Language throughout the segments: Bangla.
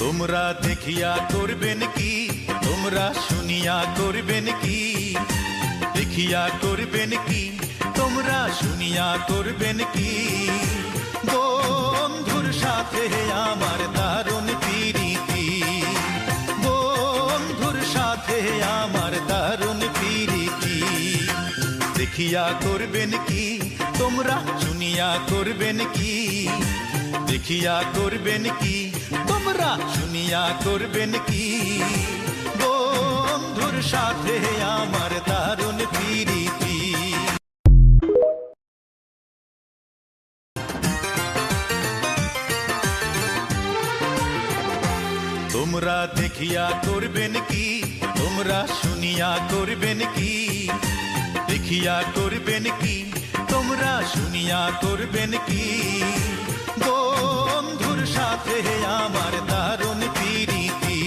তোমরা দেখিয়া করবেন কি, তোমরা শুনিয়া করবেন কি, দেখিয়া করবেন কি, তোমরা শুনিয়া করবেন কি। বন্ধুর সাথে আমার দারুণ প্রীতি, বন্ধুর সাথে আমার দারুণ প্রীতি। দেখিয়া করবেন কি, তোমরা শুনিয়া করবেন কি, দেখিয়া করবেন কি, তোমরা শুনিয়া করবেন কি। বন্ধুর সাথে আমার দারুণ প্রীতি। তোমরা দেখিয়া করবেন কি, তোমরা শুনিয়া করবেন কি, দেখিয়া করবেন কি, তোমরা শুনিয়া করবেন কি। বন্ধুর সাথে আমার দারুণ প্রীতি,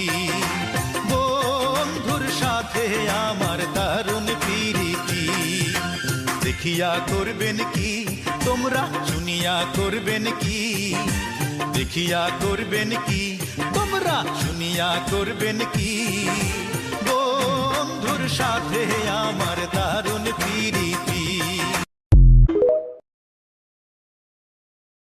বন্ধুর সাথে আমার দারুণ প্রীতি। দেখিয়া করবেন কি, তোমরা শুনিয়া করবেন কি, দেখিয়া করবেন কি, তোমরা শুনিয়া করবেন কি। বন্ধুর সাথে